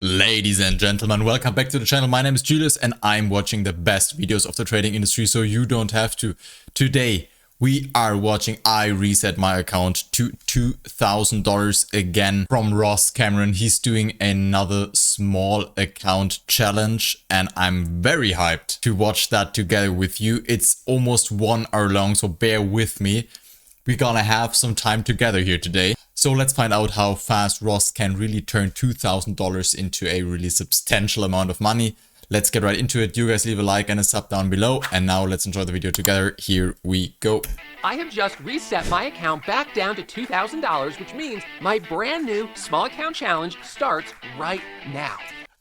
Ladies and gentlemen, welcome back to the channel. My name is Julius and I'm watching the best videos of the trading industry so you don't have to. Today, we are watching I reset my account to $2,000 again from Ross Cameron. He's doing another small account challenge and I'm very hyped to watch that together with you. It's almost 1 hour long, so bear with me. We're gonna have some time together here today. So let's find out how fast Ross can really turn $2,000 into a really substantial amount of money. Let's get right into it. You guys leave a like and a sub down below. And now let's enjoy the video together. Here we go. I have just reset my account back down to $2,000, which means my brand new small account challenge starts right now.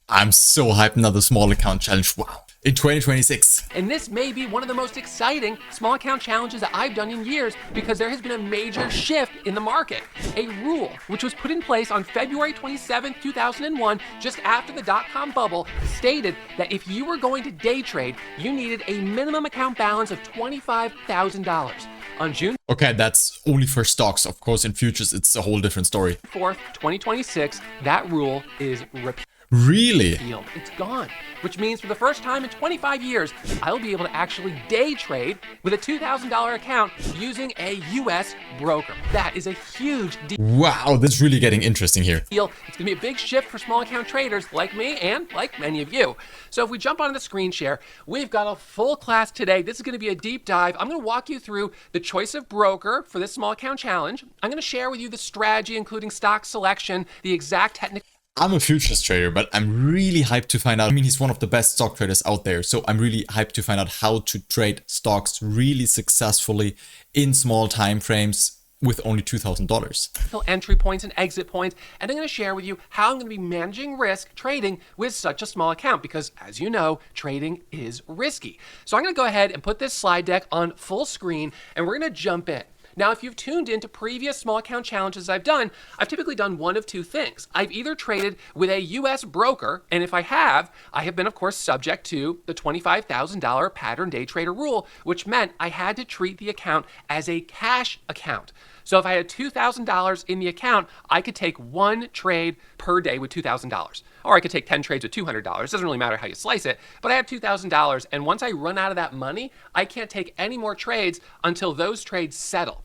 I'm so hyped. Another small account challenge. Wow. In 2026. And this may be one of the most exciting small account challenges that I've done in years because there has been a major shift in the market. A rule which was put in place on February 27, 2001, just after the dot-com bubble, stated that if you were going to day trade, you needed a minimum account balance of $25,000. On June Okay, that's only for stocks. Of course, in futures, it's a whole different story. 4th, 2026, that rule is repealed. Really? It's gone, which means for the first time in 25 years, I'll be able to actually day trade with a $2,000 account using a US broker. That is a huge Wow, this is really getting interesting here. deal. It's gonna be a big shift for small account traders like me and like many of you. So if we jump onto the screen share, we've got a full class today. This is gonna be a deep dive. I'm gonna walk you through the choice of broker for this small account challenge. I'm gonna share with you the strategy, including stock selection, the exact technical. I'm a futures trader, but I'm really hyped to find out. I mean, he's one of the best stock traders out there. So I'm really hyped to find out how to trade stocks really successfully in small time frames with only $2,000. Entry points and exit points, and I'm going to share with you how I'm going to be managing risk trading with such a small account because, as you know, trading is risky. So I'm going to go ahead and put this slide deck on full screen, and we're going to jump in. Now, if you've tuned into previous small account challenges I've done, I've typically done one of two things. I've either traded with a US broker, and if I have been, of course, subject to the $25,000 pattern day trader rule, which meant I had to treat the account as a cash account. So if I had $2,000 in the account, I could take one trade per day with $2,000. Or I could take 10 trades with $200. It doesn't really matter how you slice it, but I have $2,000, and once I run out of that money, I can't take any more trades until those trades settle.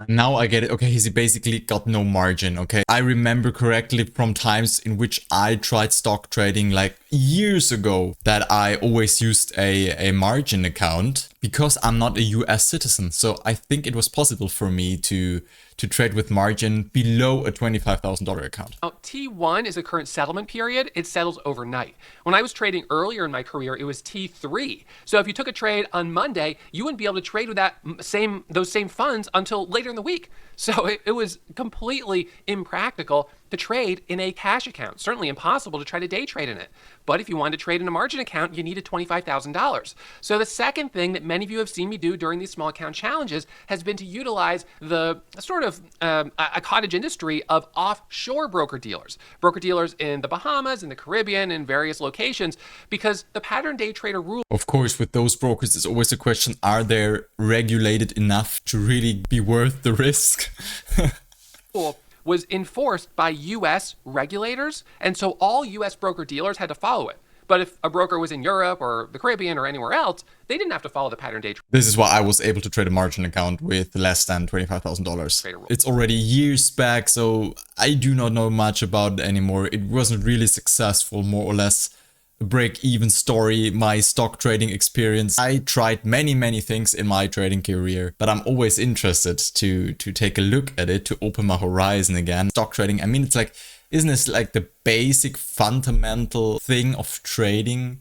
Now I get it. Okay, he basically got no margin. Okay, I remember correctly from times in which I tried stock trading like years ago that I always used a margin account because I'm not a US citizen. So I think it was possible for me to trade with margin below a $25,000 account. Now, T1 is the current settlement period. It settles overnight. When I was trading earlier in my career, it was T3. So if you took a trade on Monday, you wouldn't be able to trade with those same funds until later in the week. So it was completely impractical to trade in a cash account. Certainly impossible to try to day trade in it. But if you wanted to trade in a margin account, you needed $25,000. So the second thing that many of you have seen me do during these small account challenges has been to utilize the sort of a cottage industry of offshore broker dealers in the Bahamas, in the Caribbean, in various locations, because the pattern day trader rule. Of course, with those brokers, it's always a question, are they regulated enough to really be worth the risk? Was enforced by US regulators, and so all US broker dealers had to follow it. But if a broker was in Europe or the Caribbean or anywhere else, they didn't have to follow the pattern day trader. This is why I was able to trade a margin account with less than $25,000. It's already years back, so I do not know much about it anymore. It wasn't really successful, more or less a break-even story, my stock trading experience. I tried many things in my trading career, but I'm always interested to take a look at it, to open my horizon again. Stock trading, I mean, it's like, isn't this like the basic fundamental thing of trading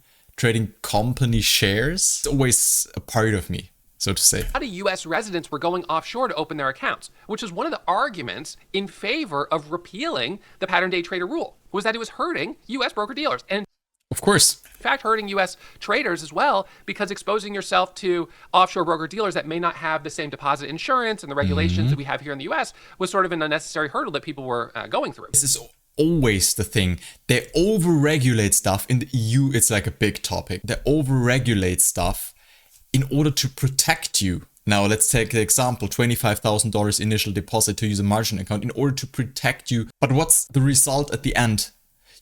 company shares? It's always a part of me, so to say. A lot of US residents were going offshore to open their accounts, which is one of the arguments in favor of repealing the pattern day trader rule, was that it was hurting US broker dealers. And of course. in fact, hurting US traders as well, because exposing yourself to offshore broker dealers that may not have the same deposit insurance and the regulations that we have here in the US was sort of an unnecessary hurdle that people were going through. This is always the thing. They over-regulate stuff. In the EU, it's like a big topic. They over-regulate stuff in order to protect you. Now, let's take the example, $25,000 initial deposit to use a margin account in order to protect you. But what's the result at the end?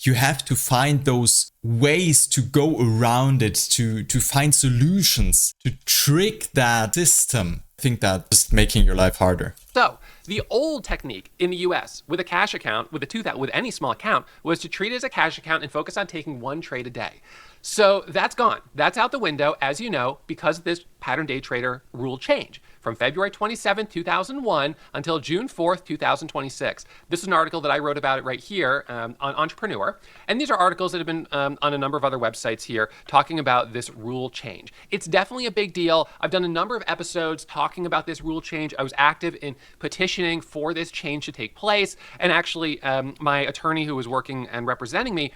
you have to find those ways to go around it, to find solutions, to trick that system. I think that just making your life harder. So the old technique in the US with a cash account, with any small account, was to treat it as a cash account and focus on taking one trade a day. So that's gone. That's out the window, as you know, because of this pattern day trader rule change from February 27, 2001 until June 4th, 2026. This is an article that I wrote about it right here on Entrepreneur. And these are articles that have been on a number of other websites here talking about this rule change. It's definitely a big deal. I've done a number of episodes talking about this rule change. I was active in petitioning for this change to take place. And actually, my attorney who was working and representing me,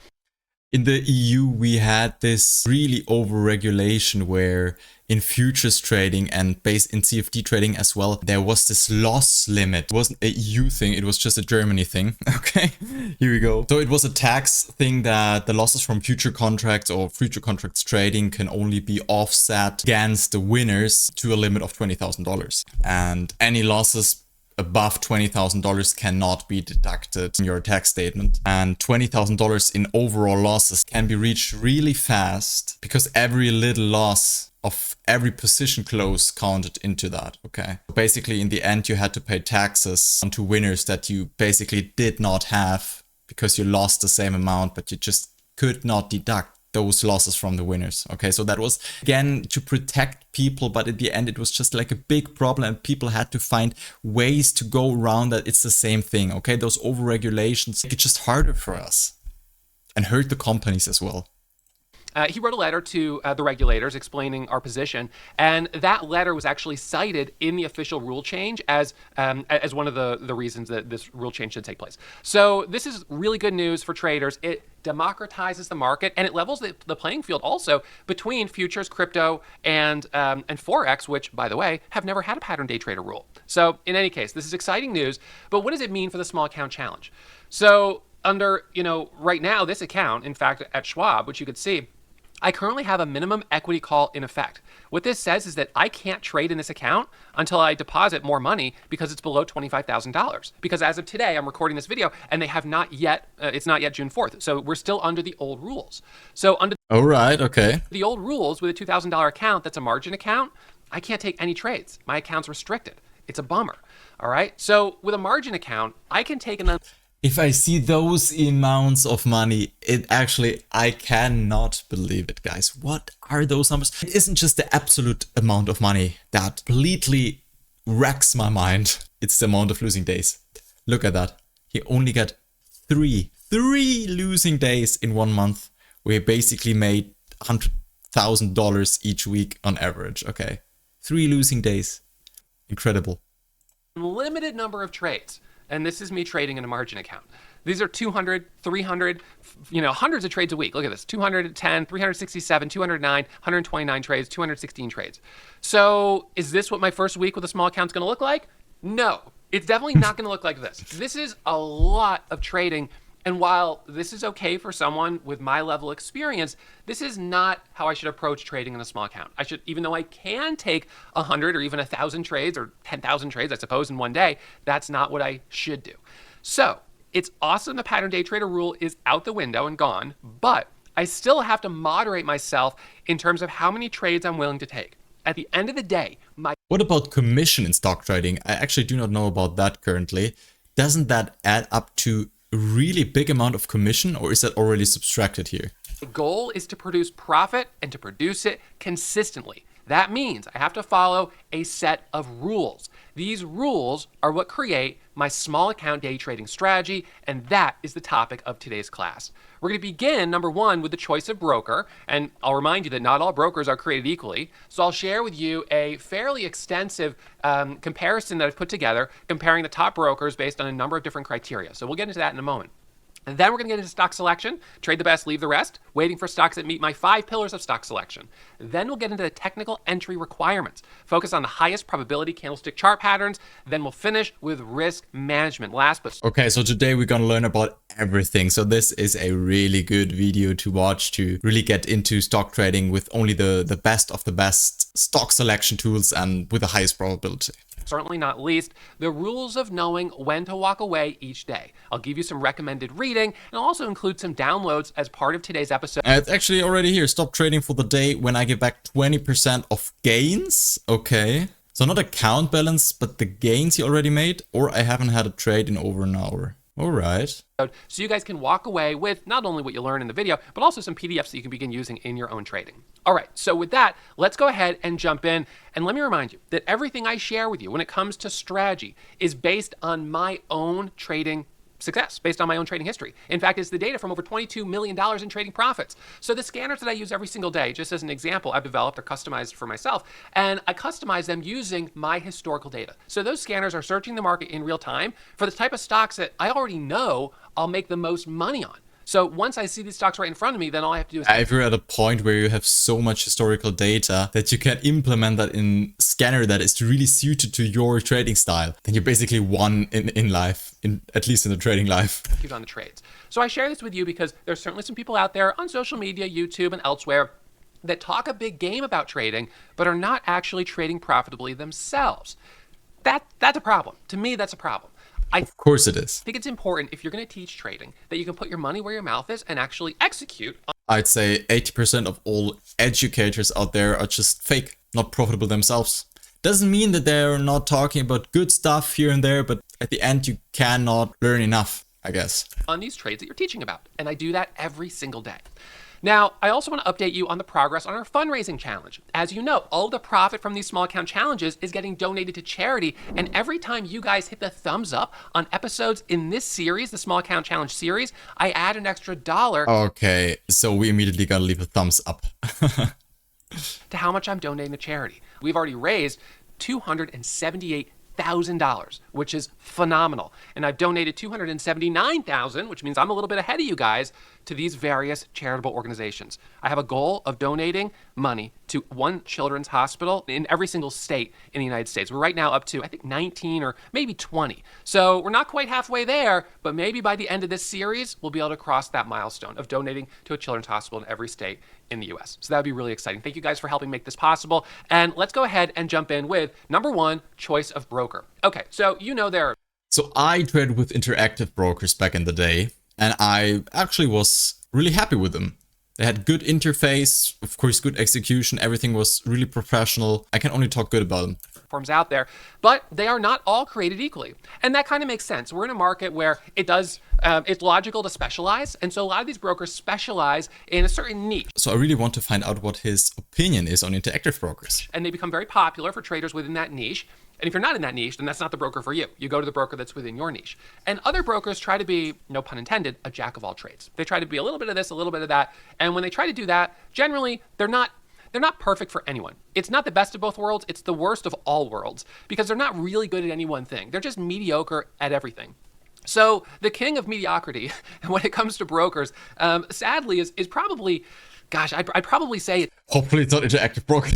in the EU, we had this really over-regulation where in futures trading and based in CFD trading as well, there was this loss limit. It wasn't a EU thing, it was just a Germany thing. Okay, here we go. So it was a tax thing that the losses from future contracts or future contracts trading can only be offset against the winners to a limit of $20,000. And any losses above $20,000 cannot be deducted in your tax statement. And $20,000 in overall losses can be reached really fast because every little loss of every position close counted into that. Okay. Basically, in the end, you had to pay taxes onto winners that you basically did not have because you lost the same amount, but you just could not deduct those losses from the winners. Okay, so that was again to protect people, but in the end it was just like a big problem and people had to find ways to go around that. It's the same thing. Okay, those over regulations make it just harder for us and hurt the companies as well. He wrote a letter to the regulators explaining our position, and that letter was actually cited in the official rule change as one of the reasons that this rule change should take place. So this is really good news for traders. It democratizes the market and it levels the playing field also between futures, crypto, and Forex, which, by the way, have never had a pattern day trader rule. So in any case, this is exciting news, but what does it mean for the small account challenge? So under, right now, this account, in fact, at Schwab, which you could see, I currently have a minimum equity call in effect. What this says is that I can't trade in this account until I deposit more money because it's below $25,000. Because as of today, I'm recording this video and they have not yet, it's not yet June 4th. So we're still under the old rules. So under the old rules with a $2,000 account, that's a margin account, I can't take any trades. My account's restricted. It's a bummer. All right. So with a margin account, I can take if I see those amounts of money, I cannot believe it, guys. What are those numbers? It isn't just the absolute amount of money that completely wrecks my mind. It's the amount of losing days. Look at that. He only got three losing days in 1 month. We basically made $100,000 each week on average. Okay. 3 losing days. Incredible. Limited number of trades. And this is me trading in a margin account. These are 200, 300, hundreds of trades a week. Look at this, 210, 367, 209, 129 trades, 216 trades. So is this what my first week with a small account is going to look like? No, it's definitely not going to look like this. This is a lot of trading. And while this is okay for someone with my level of experience, this is not how I should approach trading in a small account. I should, even though I can take 100 or even 1,000 trades or 10,000 trades, I suppose, in one day, that's not what I should do. So it's awesome the pattern day trader rule is out the window and gone, but I still have to moderate myself in terms of how many trades I'm willing to take. At the end of the day, What about commission in stock trading? I actually do not know about that currently. Doesn't that add up to a really big amount of commission, or is that already subtracted here? The goal is to produce profit and to produce it consistently. That means I have to follow a set of rules. These rules are what create my small account day trading strategy, and that is the topic of today's class. We're going to begin, number one, with the choice of broker, and I'll remind you that not all brokers are created equally. So I'll share with you a fairly extensive comparison that I've put together, comparing the top brokers based on a number of different criteria. So we'll get into that in a moment. And then we're going to get into stock selection, trade the best, leave the rest, waiting for stocks that meet my 5 pillars of stock selection. Then we'll get into the technical entry requirements, focus on the highest probability candlestick chart patterns. Then we'll finish with risk management. Okay, so today we're going to learn about everything. So this is a really good video to watch to really get into stock trading with only the best of the best stock selection tools and with the highest probability. certainly not least, the rules of knowing when to walk away each day. I'll give you some recommended reading, and I'll also include some downloads as part of today's episode. It's actually already here. Stop trading for the day when I get back 20% of gains. Okay. So not account balance, but the gains you already made, or I haven't had a trade in over an hour. All right. So you guys can walk away with not only what you learn in the video, but also some PDFs that you can begin using in your own trading. All right, so with that, let's go ahead and jump in. And let me remind you that everything I share with you when it comes to strategy is based on my own trading success, based on my own trading history. In fact, it's the data from over $22 million in trading profits. So the scanners that I use every single day, just as an example, I've developed or customized for myself, and I customize them using my historical data. So those scanners are searching the market in real time for the type of stocks that I already know I'll make the most money on. So once I see these stocks right in front of me, then all I have to do is... If you're at a point where you have so much historical data that you can implement that in scanner that is really suited to your trading style, then you're basically won in life, at least in the trading life. On the trades. So I share this with you because there's certainly some people out there on social media, YouTube, and elsewhere that talk a big game about trading, but are not actually trading profitably themselves. That's a problem. To me, that's a problem. Of course it is. I think it's important, if you're going to teach trading, that you can put your money where your mouth is and actually execute. I'd say 80% of all educators out there are just fake, not profitable themselves. Doesn't mean that they're not talking about good stuff here and there, but at the end you cannot learn enough, I guess. On these trades that you're teaching about. And I do that every single day. Now, I also want to update you on the progress on our fundraising challenge. As you know, all the profit from these small account challenges is getting donated to charity. And every time you guys hit the thumbs up on episodes in this series, the small account challenge series, I add an extra $1. Okay, so we immediately gotta leave a thumbs up. To how much I'm donating to charity. We've already raised $278,000, which is phenomenal. And I've donated $279,000, which means I'm a little bit ahead of you guys, to these various charitable organizations. I have a goal of donating money to one children's hospital in every single state in the United States. We're right now up to, I think, 19 or maybe 20. So we're not quite halfway there, but maybe by the end of this series, we'll be able to cross that milestone of donating to a children's hospital in every state in the US. So that would be really exciting. Thank you guys for helping make this possible. And let's go ahead and jump in with number one, choice of broker. Okay, so you know there are... So I traded with interactive brokers back in the day, and I actually was really happy with them. They had good interface, of course, good execution. Everything was really professional. I can only talk good about them. Platforms out there, but they are not all created equally. And that kind of makes sense. We're in a market where it's logical to specialize. And so a lot of these brokers specialize in a certain niche. So I really want to find out what his opinion is on interactive brokers. And they become very popular for traders within that niche. And if you're not in that niche, then that's not the broker for you. You go to the broker that's within your niche. And other brokers try to be, no pun intended, a jack of all trades. They try to be a little bit of this, a little bit of that. And when they try to do that, generally, they're not perfect for anyone. It's not the best of both worlds. It's the worst of all worlds because they're not really good at any one thing. They're just mediocre at everything. So the king of mediocrity when it comes to brokers, sadly, is probably, gosh, I'd probably say... Hopefully it's not interactive brokers.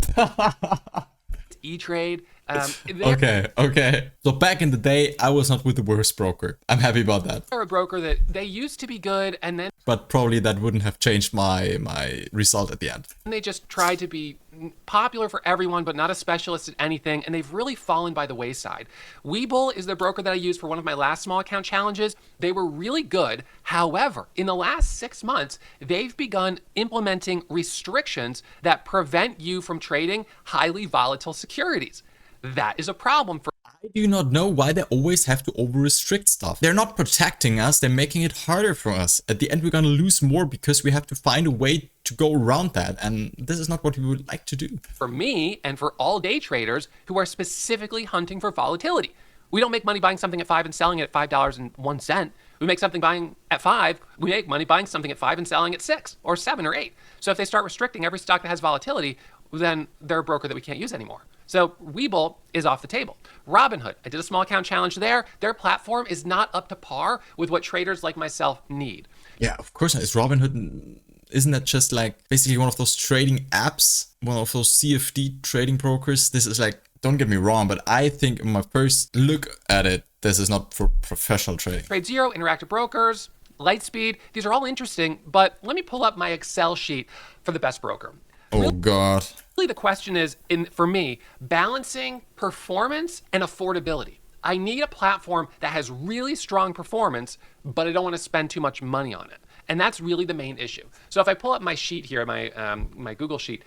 E-Trade. Okay. So back in the day, I was not with the worst broker. I'm happy about that. They're a broker that they used to be good, and then... But probably that wouldn't have changed my result at the end. They just tried to be popular for everyone, but not a specialist at anything, and they've really fallen by the wayside. Webull is the broker that I used for one of my last small account challenges. They were really good. However, in the last 6 months, they've begun implementing restrictions that prevent you from trading highly volatile securities. That is a problem for... I do not know why they always have to over-restrict stuff. They're not protecting us, they're making it harder for us. At the end, we're gonna lose more because we have to find a way to go around that, and this is not what we would like to do. For me, and for all day traders who are specifically hunting for volatility. We don't make money buying something at 5 and selling it at $5.01. We make something buying at 5, we make money buying something at 5 and selling at 6 or 7 or 8. So if they start restricting every stock that has volatility, then they're a broker that we can't use anymore. So Webull is off the table. Robinhood, I did a small account challenge there. Their platform is not up to par with what traders like myself need. Yeah, of course not. Is Robinhood, isn't that just like basically one of those trading apps? One of those CFD trading brokers? This is like, don't get me wrong, but I think in my first look at it, this is not for professional trading. TradeZero, Interactive Brokers, Lightspeed, these are all interesting, but let me pull up my Excel sheet for the best broker. Oh God. Really, the question is, for me, balancing performance and affordability. I need a platform that has really strong performance, but I don't want to spend too much money on it. And that's really the main issue. So if I pull up my sheet here, my Google sheet,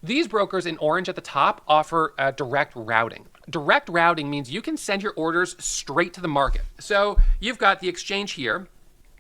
these brokers in orange at the top offer direct routing. Direct routing means you can send your orders straight to the market. So you've got the exchange here.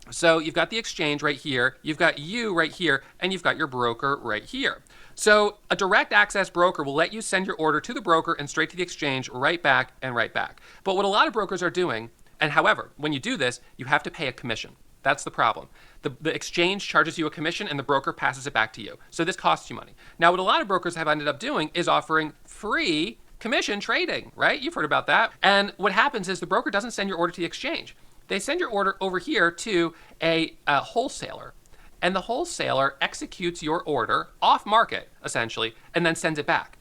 So you've got the exchange right here, you've got you right here, and you've got your broker right here. So a direct access broker will let you send your order to the broker and straight to the exchange, right back and right back. But what a lot of brokers are doing, and however, when you do this, you have to pay a commission. That's the problem. The exchange charges you a commission and the broker passes it back to you. So this costs you money. Now, what a lot of brokers have ended up doing is offering free commission trading, right? You've heard about that. And what happens is the broker doesn't send your order to the exchange. They send your order over here to a wholesaler, and the wholesaler executes your order off market, essentially, and then sends it back.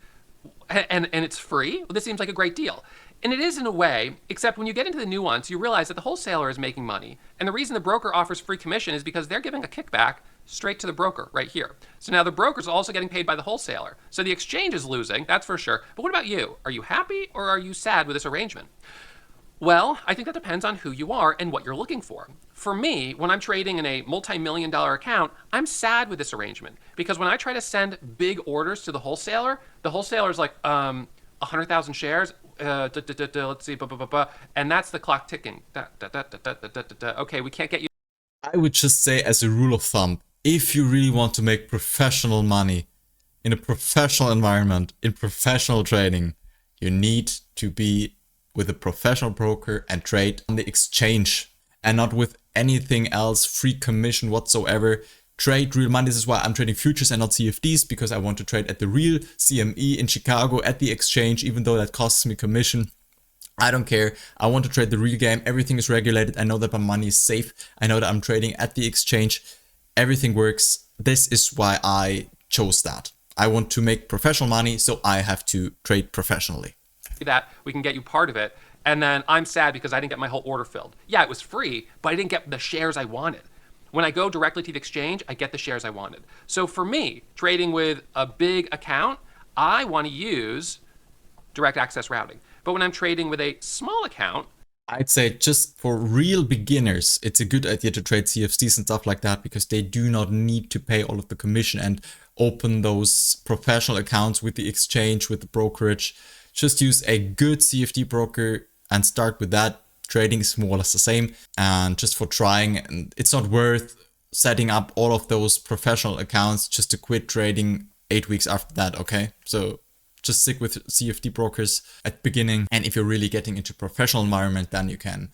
And it's free? Well, this seems like a great deal. And it is in a way, except when you get into the nuance, you realize that the wholesaler is making money. And the reason the broker offers free commission is because they're giving a kickback straight to the broker right here. So now the broker's also getting paid by the wholesaler. So the exchange is losing, that's for sure. But what about you? Are you happy or are you sad with this arrangement? Well, I think that depends on who you are and what you're looking for. For me, when I'm trading in a multi-million-dollar account, I'm sad with this arrangement because when I try to send big orders to the wholesaler's like, 100,000 shares, let's see, and that's the clock ticking. Okay, we can't get you. I would just say, as a rule of thumb, if you really want to make professional money in a professional environment, in professional trading, you need to be with a professional broker and trade on the exchange and not with anything else, free commission whatsoever. Trade real money. This is why I'm trading futures and not CFDs, because I want to trade at the real CME in Chicago at the exchange, even though that costs me commission. I don't care. I want to trade the real game. Everything is regulated. I know that my money is safe. I know that I'm trading at the exchange. Everything works. This is why I chose that. I want to make professional money, so I have to trade professionally. That we can get you part of it, and then I'm sad because I didn't get my whole order filled. Yeah, it was free, but I didn't get the shares I wanted. When I go directly to the exchange, I get the shares I wanted. So for me, trading with a big account, I want to use direct access routing. But when I'm trading with a small account, I'd say just for real beginners, it's a good idea to trade CFDs and stuff like that, because they do not need to pay all of the commission and open those professional accounts with the exchange, with the brokerage. Just use a good CFD broker and start with that. Trading is more or less the same. And just for trying, it's not worth setting up all of those professional accounts just to quit trading 8 weeks after that, okay? So just stick with CFD brokers at the beginning. And if you're really getting into professional environment, then you can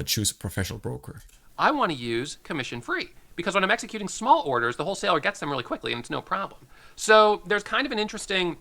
choose a professional broker. I want to use commission free, because when I'm executing small orders, the wholesaler gets them really quickly and it's no problem. So there's kind of an interesting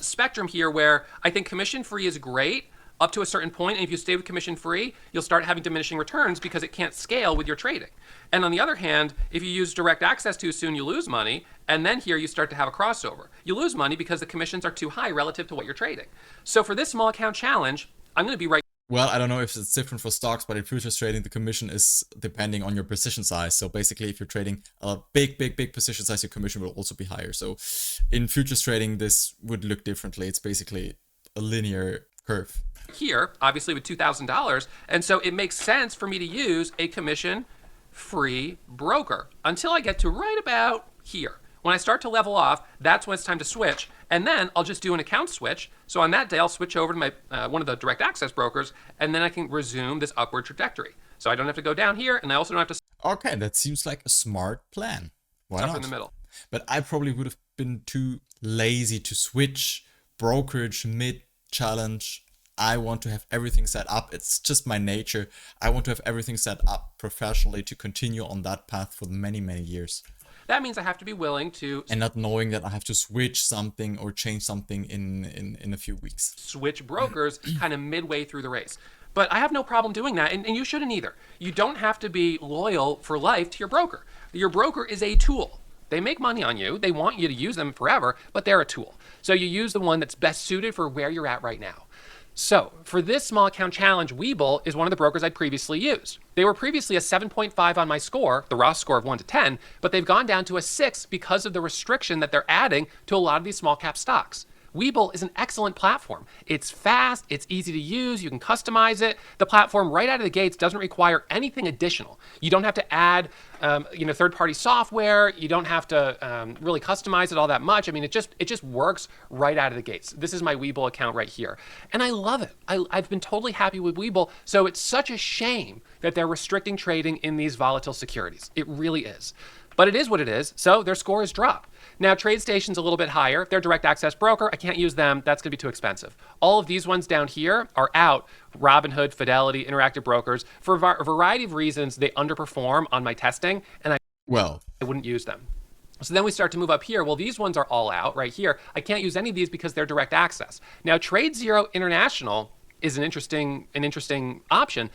spectrum here where I think commission free is great up to a certain point, and if you stay with commission free, you'll start having diminishing returns because it can't scale with your trading. And on the other hand, if you use direct access too soon, you lose money, and then here you start to have a crossover. You lose money because the commissions are too high relative to what you're trading. So for this small account challenge, I'm going to be right. Well, I don't know if it's different for stocks, but in futures trading, the commission is depending on your position size. So basically, if you're trading a big position size, your commission will also be higher. So in futures trading, this would look differently. It's basically a linear curve. Here, obviously with $2,000, and so it makes sense for me to use a commission-free broker until I get to right about here. When I start to level off, that's when it's time to switch, and then I'll just do an account switch. So on that day, I'll switch over to my one of the direct access brokers, and then I can resume this upward trajectory. So I don't have to go down here, and I also don't have to. Okay, that seems like a smart plan. Why not? In the middle. But I probably would have been too lazy to switch brokerage mid-challenge. I want to have everything set up. It's just my nature. I want to have everything set up professionally to continue on that path for many years. That means I have to be willing to... And not knowing that I have to switch something or change something in a few weeks. Switch brokers kind of midway through the race. But I have no problem doing that, and you shouldn't either. You don't have to be loyal for life to your broker. Your broker is a tool. They make money on you. They want you to use them forever, but they're a tool. So you use the one that's best suited for where you're at right now. So for this small account challenge, Webull is one of the brokers I'd previously used. They were previously a 7.5 on my score, the raw score of 1 to 10, but they've gone down to a 6 because of the restriction that they're adding to a lot of these small cap stocks. Webull is an excellent platform. It's fast, it's easy to use, you can customize it. The platform right out of the gates doesn't require anything additional. You don't have to add third-party software. You don't have to really customize it all that much. I mean, it just works right out of the gates. This is my Webull account right here. And I love it. I've been totally happy with Webull. So it's such a shame that they're restricting trading in these volatile securities. It really is. But it is what it is, so their score is dropped. Now, TradeStation's a little bit higher. They're direct access broker. I can't use them. That's going to be too expensive. All of these ones down here are out. Robinhood, Fidelity, Interactive Brokers. For a variety of reasons, they underperform on my testing, and I wouldn't use them. So then we start to move up here. Well, these ones are all out right here. I can't use any of these because they're direct access. Now, TradeZero International is an interesting option.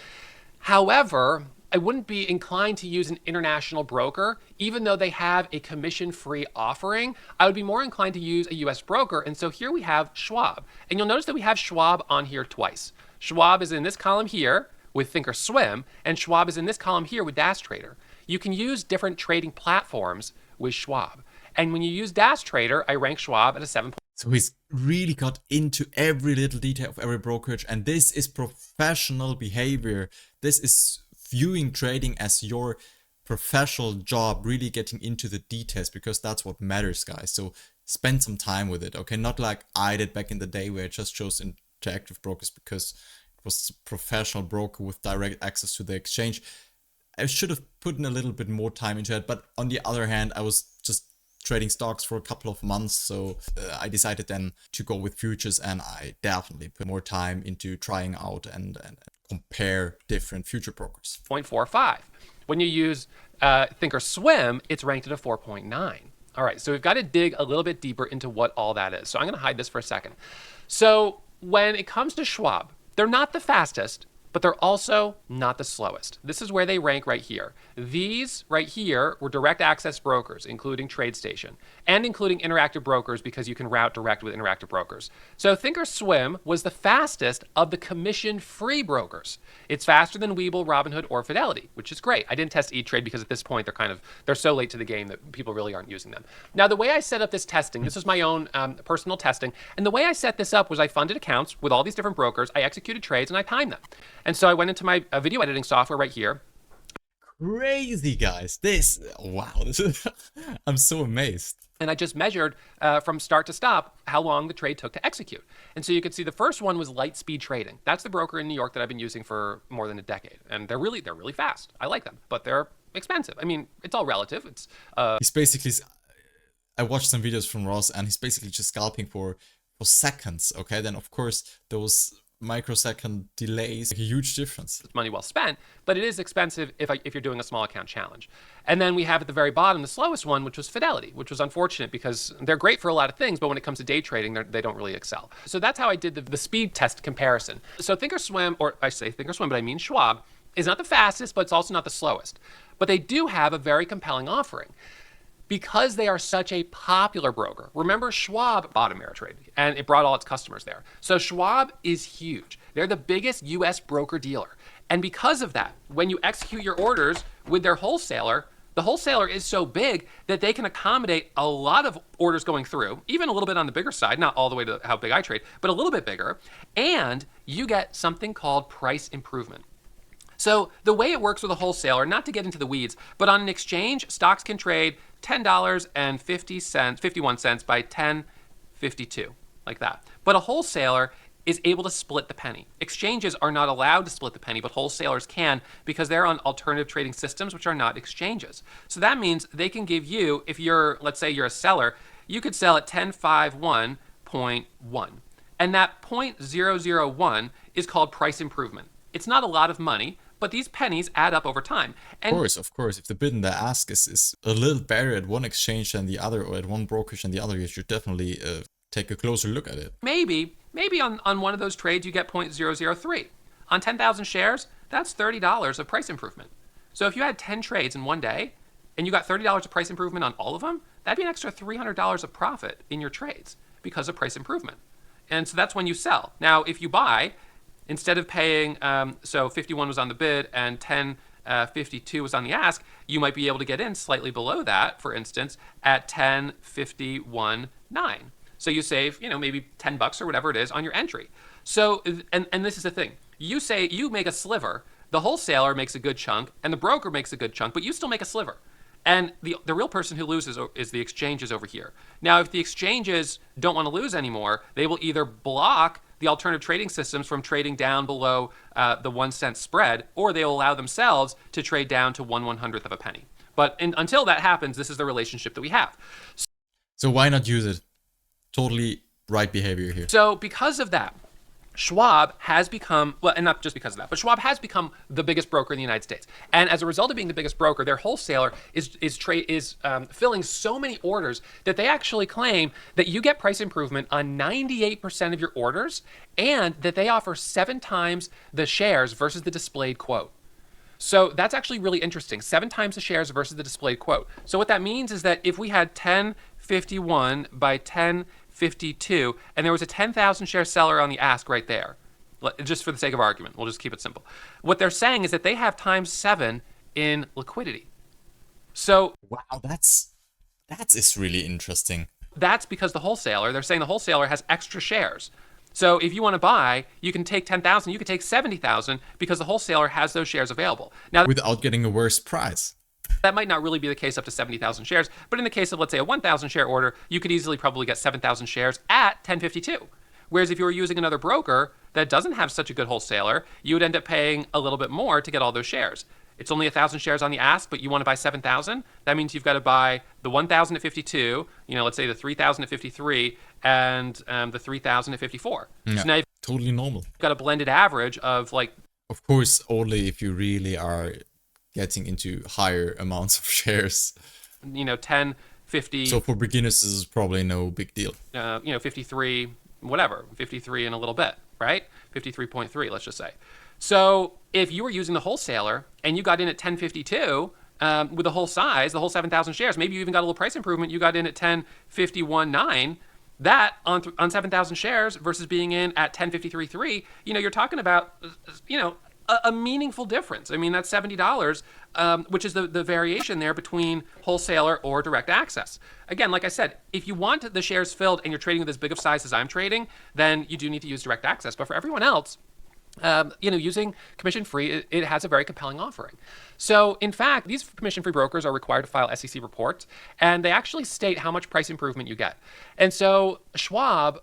However, I wouldn't be inclined to use an international broker, even though they have a commission-free offering. I would be more inclined to use a US broker. And so here we have Schwab. And you'll notice that we have Schwab on here twice. Schwab is in this column here with Thinkorswim, and Schwab is in this column here with Dash Trader. You can use different trading platforms with Schwab. And when you use Dash Trader, I rank Schwab at a 7. So he's really got into every little detail of every brokerage, and this is professional behavior. This is viewing trading as your professional job, really getting into the details, because that's what matters, guys. So spend some time with it, okay? Not like I did back in the day where I just chose Interactive Brokers because it was a professional broker with direct access to the exchange. I should have put in a little bit more time into it, but on the other hand, I was just trading stocks for a couple of months, so I decided then to go with futures, and I definitely put more time into trying out and compare different future brokers. 0.45. When you use Thinkorswim, it's ranked at a 4.9. All right, so we've got to dig a little bit deeper into what all that is. So I'm going to hide this for a second. So when it comes to Schwab, they're not the fastest, but they're also not the slowest. This is where they rank right here. These right here were direct access brokers, including TradeStation, and including Interactive Brokers, because you can route direct with Interactive Brokers. So Thinkorswim was the fastest of the commission-free brokers. It's faster than Webull, Robinhood, or Fidelity, which is great. I didn't test E-Trade because at this point they're so late to the game that people really aren't using them. Now, the way I set up this testing, this is my own personal testing, and the way I set this up was I funded accounts with all these different brokers, I executed trades, and I timed them. And so I went into my video editing software right here. Crazy, guys. Wow, this is, I'm so amazed. And I just measured from start to stop how long the trade took to execute. And so you can see the first one was Lightspeed Trading. That's the broker in New York that I've been using for more than a decade. And they're really fast. I like them, but they're expensive. I mean, it's all relative. It's he's basically, I watched some videos from Ross, and he's basically just scalping for seconds. Okay, then of course those microsecond delays make a huge difference. It's money well spent, but it is expensive if you're doing a small account challenge. And then we have at the very bottom the slowest one, which was Fidelity, which was unfortunate because they're great for a lot of things, but when it comes to day trading, they don't really excel. So that's how I did the speed test comparison. So Thinkorswim, or I say Thinkorswim, but I mean Schwab, is not the fastest, but it's also not the slowest. But they do have a very compelling offering. Because they are such a popular broker. Remember, Schwab bought Ameritrade, and it brought all its customers there. So Schwab is huge. They're the biggest US broker dealer. And because of that, when you execute your orders with their wholesaler, the wholesaler is so big that they can accommodate a lot of orders going through, even a little bit on the bigger side, not all the way to how big I trade, but a little bit bigger. And you get something called price improvement. So the way it works with a wholesaler, not to get into the weeds, but on an exchange, stocks can trade $10.51 by $10.52, like that. But a wholesaler is able to split the penny. Exchanges are not allowed to split the penny, but wholesalers can because they're on alternative trading systems, which are not exchanges. So that means they can give you, if you're, let's say you're a seller, you could sell at 1051.1. And that 0.001 is called price improvement. It's not a lot of money, but these pennies add up over time. And of course, if the bid and the ask is a little better at one exchange than the other, or at one brokerage than the other, you should definitely take a closer look at it. Maybe on one of those trades you get 0.003. On 10,000 shares, that's $30 of price improvement. So if you had 10 trades in one day and you got $30 of price improvement on all of them, that'd be an extra $300 of profit in your trades because of price improvement. And so that's when you sell. Now, if you buy, instead of paying, so 51 was on the bid and 10.52 was on the ask, you might be able to get in slightly below that, for instance, at 10.51.9. So you save, maybe $10 or whatever it is on your entry. So, and this is the thing. You say you make a sliver, the wholesaler makes a good chunk, and the broker makes a good chunk, but you still make a sliver. And the real person who loses is the exchanges over here. Now, if the exchanges don't want to lose anymore, they will either block the alternative trading systems from trading down below the 1 cent spread, or they will allow themselves to trade down to 1/100th of a penny. But until that happens, this is the relationship that we have. So why not use it? Totally right behavior here. So because of that, Schwab has become, well, and not just because of that, but Schwab has become the biggest broker in the United States. And as a result of being the biggest broker, their wholesaler is filling so many orders that they actually claim that you get price improvement on 98% of your orders, and that they offer 7 times the shares versus the displayed quote. So that's actually really interesting. 7 times the shares versus the displayed quote. So what that means is that if we had 1051 by 1052, and there was a 10,000 share seller on the ask right there, just for the sake of argument, we'll just keep it simple. What they're saying is that they have times 7 in liquidity. So wow, that is really interesting. That's because they're saying the wholesaler has extra shares. So if you want to buy, you can take 10,000, you can take 70,000 because the wholesaler has those shares available. Now, without getting a worse price. That might not really be the case up to 70,000 shares, but in the case of, let's say, a 1,000 share order, you could easily probably get 7,000 shares at 1052. Whereas if you were using another broker that doesn't have such a good wholesaler, you would end up paying a little bit more to get all those shares. It's only 1,000 shares on the ask, but you want to buy 7,000. That means you've got to buy the 1,000 at 52, let's say the 3,000 at 53, and the 3,000 at 54. Yeah, so now you've totally normal. got a blended average of like... Of course, only if you really are getting into higher amounts of shares. 10, 50... So for beginners, this is probably no big deal. 53, whatever, 53 and a little bit, right? 53.3, let's just say. So if you were using the wholesaler and you got in at 1052 with the whole size, the whole 7,000 shares, maybe you even got a little price improvement, you got in at 1051.9, that on 7,000 shares versus being in at 1053.3, you're talking about, a meaningful difference. I mean, that's $70, which is the variation there between wholesaler or direct access. Again, like I said, if you want the shares filled and you're trading with as big of size as I'm trading, then you do need to use direct access. But for everyone else, using commission-free, it has a very compelling offering. So, in fact, these commission-free brokers are required to file SEC reports, and they actually state how much price improvement you get. And so Schwab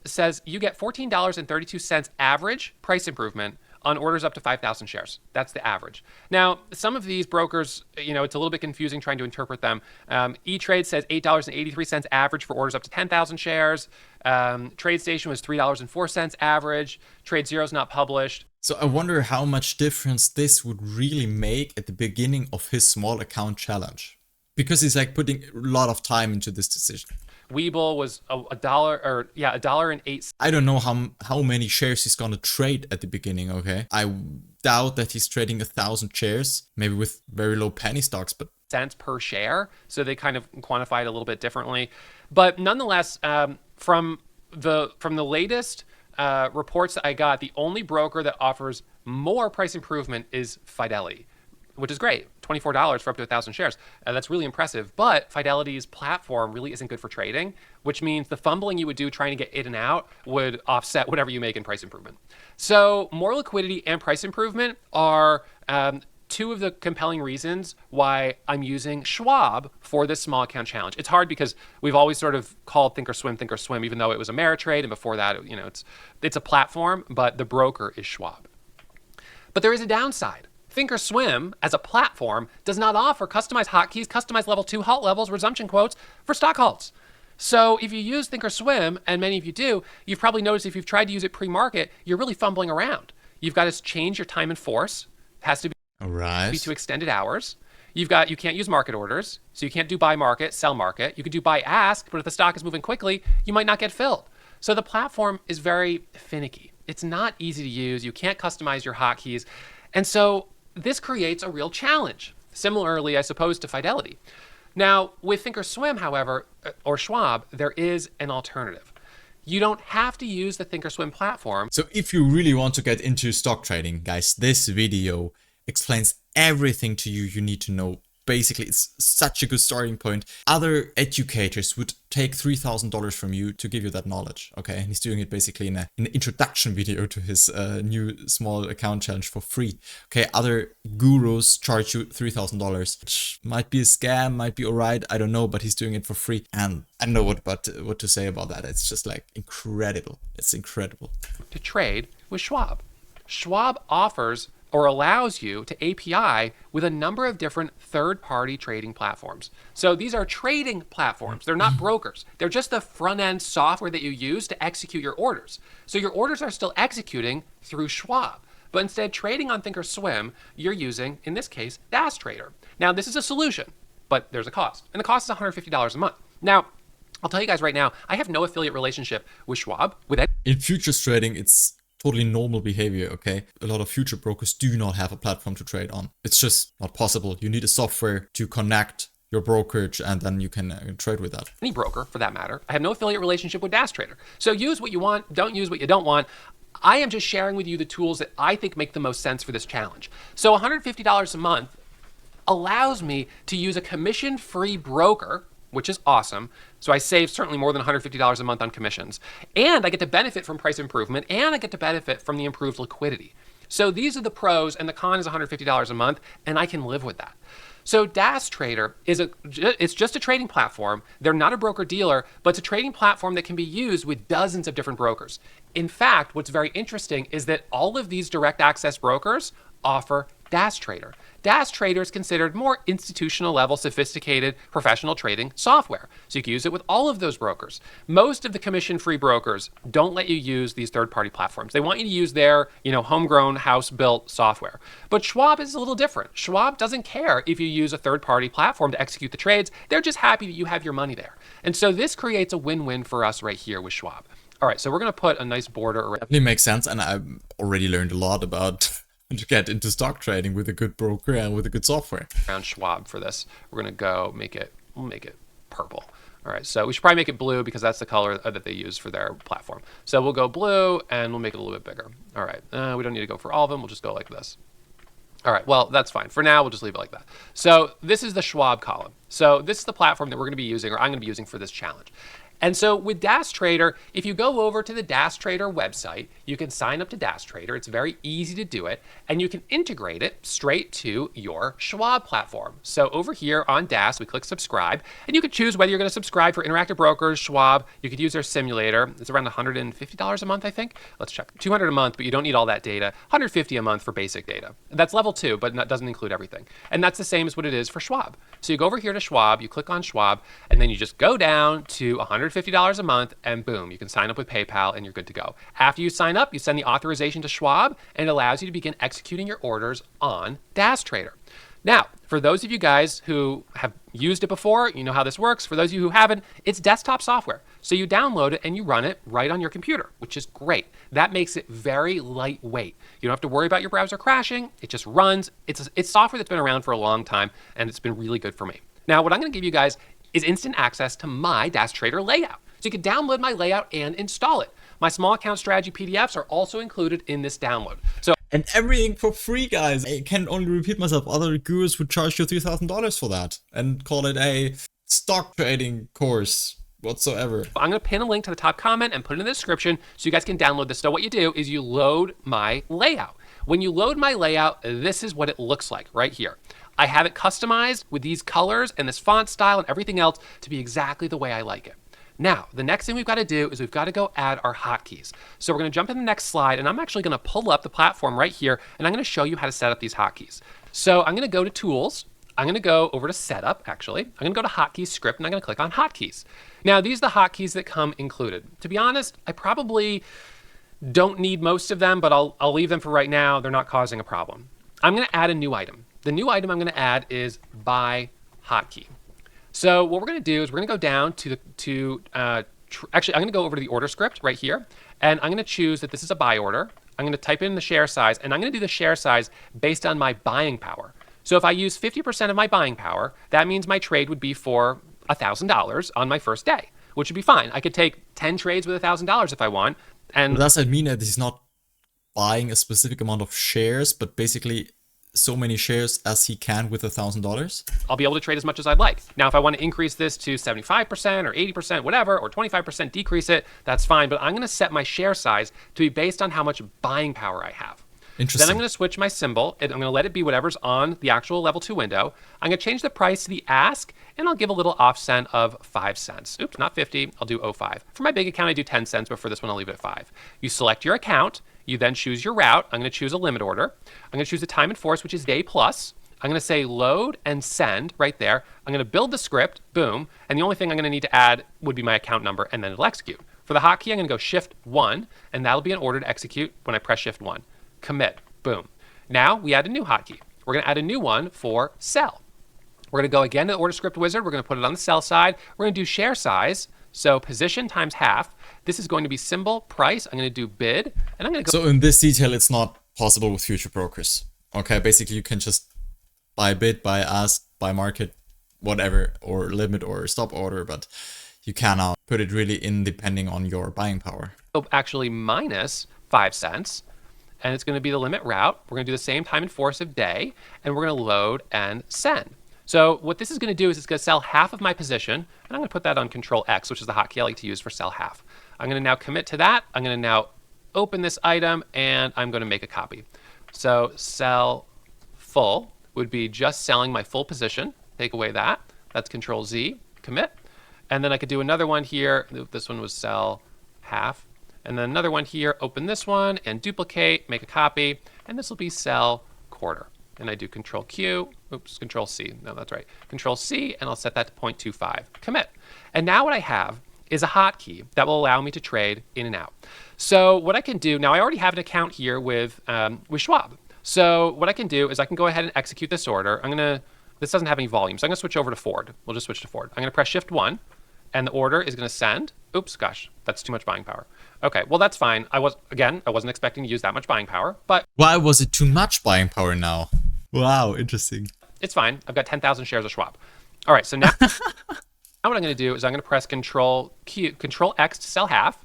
says you get $14.32 average price improvement on orders up to 5,000 shares. That's the average. Now, some of these brokers, it's a little bit confusing trying to interpret them. E-Trade says $8.83 average for orders up to 10,000 shares. TradeStation was $3.04 average. TradeZero is not published. So I wonder how much difference this would really make at the beginning of his small account challenge. Because he's like putting a lot of time into this decision. Webull was $1.08. I don't know how many shares he's gonna trade at the beginning, okay? I doubt that he's trading 1,000 shares, maybe with very low penny stocks, but cents per share. So they kind of quantify it a little bit differently. But nonetheless, from the latest reports that I got, the only broker that offers more price improvement is Fidelity, which is great. $24 for up to 1,000 shares. That's really impressive. But Fidelity's platform really isn't good for trading, which means the fumbling you would do trying to get in and out would offset whatever you make in price improvement. So more liquidity and price improvement are two of the compelling reasons why I'm using Schwab for this small account challenge. It's hard because we've always sort of called Thinkorswim, even though it was Ameritrade, and before that, it's a platform, but the broker is Schwab. But there is a downside. Thinkorswim, as a platform, does not offer customized hotkeys, customized level 2 halt levels, resumption quotes for stock halts. So if you use Thinkorswim, and many of you do, you've probably noticed if you've tried to use it pre-market, you're really fumbling around. You've got to change your time in force. It has to be to extended hours. You can't use market orders, so you can't do buy market, sell market. You could do buy ask, but if the stock is moving quickly, you might not get filled. So the platform is very finicky. It's not easy to use. You can't customize your hotkeys. And so this creates a real challenge, similarly, I suppose, to Fidelity. Now, with Thinkorswim, however, or Schwab, there is an alternative. You don't have to use the Thinkorswim platform. So if you really want to get into stock trading, guys, this video explains everything to you you need to know. Basically, it's such a good starting point. Other educators would take $3,000 from you to give you that knowledge, okay? And he's doing it basically in an introduction video to his new small account challenge for free. Okay, other gurus charge you $3,000, which might be a scam, might be alright, I don't know, but he's doing it for free. And I don't know what to say about that. It's just like incredible. It's incredible. To trade with Schwab. Schwab offers or allows you to API with a number of different third-party trading platforms. So these are trading platforms. They're not brokers. They're just the front-end software that you use to execute your orders. So your orders are still executing through Schwab. But instead, trading on Thinkorswim, you're using, in this case, DAS Trader. Now, this is a solution, but there's a cost. And the cost is $150 a month. Now, I'll tell you guys right now, I have no affiliate relationship with Schwab. In futures trading, it's totally normal behavior, okay? A lot of future brokers do not have a platform to trade on. It's just not possible. You need a software to connect your brokerage and then you can trade with that. Any broker, for that matter. I have no affiliate relationship with DAS Trader. So use what you want, don't use what you don't want. I am just sharing with you the tools that I think make the most sense for this challenge. So $150 a month allows me to use a commission-free broker, which is awesome. So I save certainly more than $150 a month on commissions. And I get to benefit from price improvement, and I get to benefit from the improved liquidity. So these are the pros, and the con is $150 a month, and I can live with that. So DAS Trader it's just a trading platform. They're not a broker-dealer, but it's a trading platform that can be used with dozens of different brokers. In fact, what's very interesting is that all of these direct access brokers offer DAS Trader. DAS Trader is considered more institutional level, sophisticated, professional trading software. So you can use it with all of those brokers. Most of the commission-free brokers don't let you use these third-party platforms. They want you to use their, homegrown, house-built software. But Schwab is a little different. Schwab doesn't care if you use a third-party platform to execute the trades. They're just happy that you have your money there. And so this creates a win-win for us right here with Schwab. All right, so we're going to put a nice border around. Definitely makes sense, and I've already learned a lot about to get into stock trading with a good broker and with a good software. Around Schwab for this, we're going to we'll make it purple. All right, so we should probably make it blue because that's the color that they use for their platform. So we'll go blue and we'll make it a little bit bigger. All right, we don't need to go for all of them. We'll just go like this. All right, well, that's fine. For now, we'll just leave it like that. So this is the Schwab column. So this is the platform that we're going to be using, or I'm going to be using for this challenge. And so with DAS Trader, if you go over to the DAS Trader website, you can sign up to DAS Trader. It's very easy to do it, and you can integrate it straight to your Schwab platform. So over here on DAS, we click subscribe, and you can choose whether you're going to subscribe for Interactive Brokers, Schwab. You could use their simulator. It's around $150 a month, I think. Let's check. $200 a month, but you don't need all that data. $150 a month for basic data. That's level 2, but that doesn't include everything. And that's the same as what it is for Schwab. So you go over here to Schwab, you click on Schwab, and then you just go down to $150 a month, and boom, you can sign up with PayPal and you're good to go. After you sign up, you send the authorization to Schwab, and it allows you to begin executing your orders on DAS Trader. Now, for those of you guys who have used it before, you know how this works. For those of you who haven't, it's desktop software. So you download it and you run it right on your computer, which is great. That makes it very lightweight. You don't have to worry about your browser crashing. It just runs. It's software that's been around for a long time, and it's been really good for me. Now, what I'm going to give you guys is instant access to my DAS Trader layout. So you can download my layout and install it. My small account strategy PDFs are also included in this download. And everything for free, guys. I can only repeat myself. Other gurus would charge you $3,000 for that and call it a stock trading course whatsoever. I'm going to pin a link to the top comment and put it in the description so you guys can download this. So what you do is you load my layout. When you load my layout, this is what it looks like right here. I have it customized with these colors and this font style and everything else to be exactly the way I like it. Now, the next thing we've got to do is we've got to go add our hotkeys. So we're going to jump in the next slide, and I'm actually going to pull up the platform right here, and I'm going to show you how to set up these hotkeys. So I'm going to go to Tools. I'm going to go over to Setup, actually. I'm going to go to Hotkeys Script, and I'm going to click on Hotkeys. Now, these are the hotkeys that come included. To be honest, I probably don't need most of them, but I'll leave them for right now. They're not causing a problem. I'm going to add a new item. The new item I'm going to add is Buy Hotkey. So what we're going to do is we're going to go down actually, I'm going to go over to the order script right here, and I'm going to choose that this is a buy order. I'm going to type in the share size, and I'm going to do the share size based on my buying power. So if I use 50% of my buying power, that means my trade would be for $1,000 on my first day, which would be fine. I could take 10 trades with $1,000 if I want. And Does that mean that he's not buying a specific amount of shares, but basically so many shares as he can with $1,000? I'll be able to trade as much as I'd like. Now, if I want to increase this to 75% or 80%, whatever, or 25% decrease it, that's fine. But I'm going to set my share size to be based on how much buying power I have. Interesting. Then I'm going to switch my symbol. I'm going to let it be whatever's on the actual level 2 window. I'm going to change the price to the ask, and I'll give a little offset of 5 cents. Oops, not 50. I'll do 0.5. For my big account, I do 10 cents, but for this one, I'll leave it at 5. You select your account. You then choose your route. I'm going to choose a limit order. I'm going to choose the time in force, which is day plus. I'm going to say load and send right there. I'm going to build the script, boom. And the only thing I'm going to need to add would be my account number, and then it'll execute. For the hotkey, I'm going to go Shift 1, and that'll be an order to execute when I press Shift 1. Commit, boom. Now we add a new hotkey. We're going to add a new one for sell. We're going to go again to the order script wizard. We're going to put it on the sell side. We're going to do share size. So position times half. This is going to be symbol price. I'm going to do bid, and I'm going to go. So in this detail, it's not possible with future brokers. Okay, basically you can just buy bid, buy ask, buy market, whatever, or limit or stop order, but you cannot put it really in depending on your buying power. Actually minus 5 cents. And it's going to be the limit route. We're going to do the same time and force of day, and we're going to load and send. So what this is going to do is it's going to sell half of my position, and I'm going to put that on Control X, which is the hotkey I like to use for sell half. I'm going to now commit to that. I'm going to now open this item, and I'm going to make a copy. So sell full would be just selling my full position. Take away that. That's Control Z, commit. And then I could do another one here. This one was sell half. And then another one here, open this one and duplicate, make a copy, and this will be sell quarter. And I do Control Q, oops, Control C, no, that's right. Control C, and I'll set that to 0.25, commit. And now what I have is a hotkey that will allow me to trade in and out. So what I can do, now I already have an account here with Schwab. So what I can do is I can go ahead and execute this order. This doesn't have any volume, so I'm gonna switch over to Ford. We'll just switch to Ford. I'm gonna press Shift 1, and the order is gonna send. Oops, gosh, that's too much buying power. Okay, well, that's fine. I wasn't expecting to use that much buying power, but Why was it too much buying power now? Wow, interesting. it's fine. I've got 10,000 shares of Schwab. All right, so now, now what I'm going to do is I'm going to press Control X to sell half,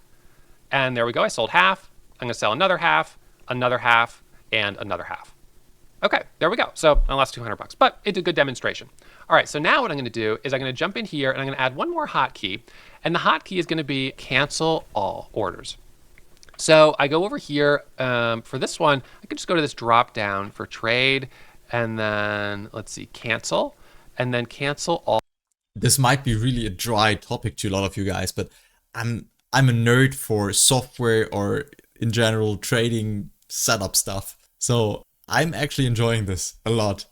and there we go. I sold half. I'm going to sell another half, and another half. Okay, there we go. So I lost $200, but it's a good demonstration. All right, so now what I'm going to do is I'm going to jump in here, and I'm going to add one more hotkey, and the hotkey is going to be cancel all orders. So I go over here for this one. I could just go to this drop down for trade, and then let's see, cancel, and then cancel all. This might be really a dry topic to a lot of you guys, but I'm a nerd for software or in general trading setup stuff. So I'm actually enjoying this a lot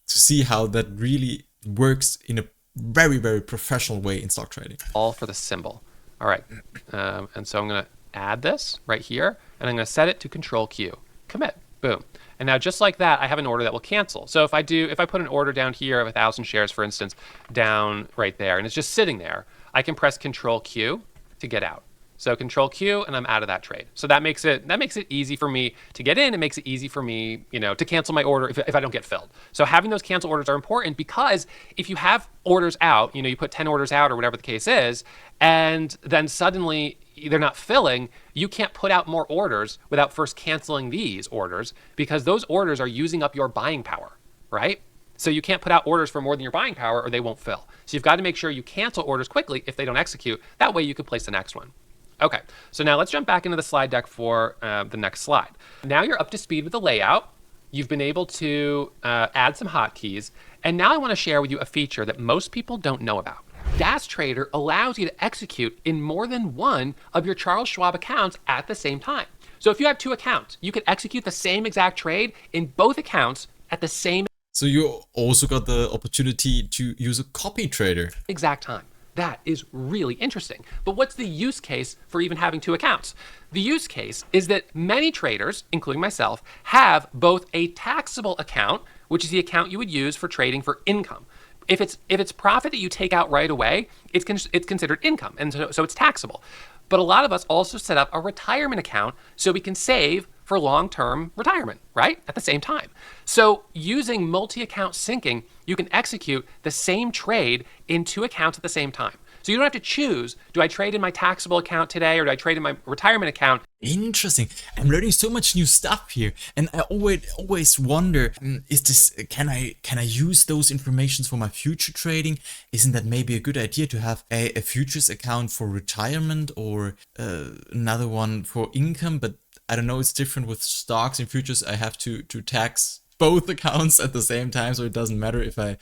to see how that really works in a very, very professional way in stock trading. All for the symbol. All right, and so I'm going to add this right here, and I'm going to set it to Control Q. Commit. Boom. And now just like that, I have an order that will cancel. So if I put an order down here of 1,000 shares, for instance, down right there, and it's just sitting there, I can press Control Q to get out. So Control Q, and I'm out of that trade. So that makes it easy for me to get in. It makes it easy for me, to cancel my order if I don't get filled. So having those cancel orders are important, because if you have orders out, you put 10 orders out or whatever the case is, and then suddenly they're not filling, you can't put out more orders without first canceling these orders, because those orders are using up your buying power, right? So you can't put out orders for more than your buying power or they won't fill. So you've got to make sure you cancel orders quickly if they don't execute. That way you can place the next one. Okay, so now let's jump back into the slide deck for the next slide. Now you're up to speed with the layout. You've been able to add some hotkeys. And now I want to share with you a feature that most people don't know about. DAS Trader allows you to execute in more than one of your Charles Schwab accounts at the same time. So if you have two accounts, you can execute the same exact trade in both accounts at the same So you also got the opportunity to use a copy trader. exact time. That is really interesting. But what's the use case for even having two accounts? The use case is that many traders, including myself, have both a taxable account, which is the account you would use for trading for income. If it's profit that you take out right away, it's considered income, and so it's taxable. But a lot of us also set up a retirement account so we can save for long-term retirement, right? At the same time. So using multi-account syncing, you can execute the same trade in two accounts at the same time. So you don't have to choose, do I trade in my taxable account today or do I trade in my retirement account? Interesting. I'm learning so much new stuff here, and I always wonder: is this can I use those informations for my future trading? Isn't that maybe a good idea to have a futures account for retirement or another one for income? But I don't know. It's different with stocks and futures. I have to tax both accounts at the same time, so it doesn't matter if I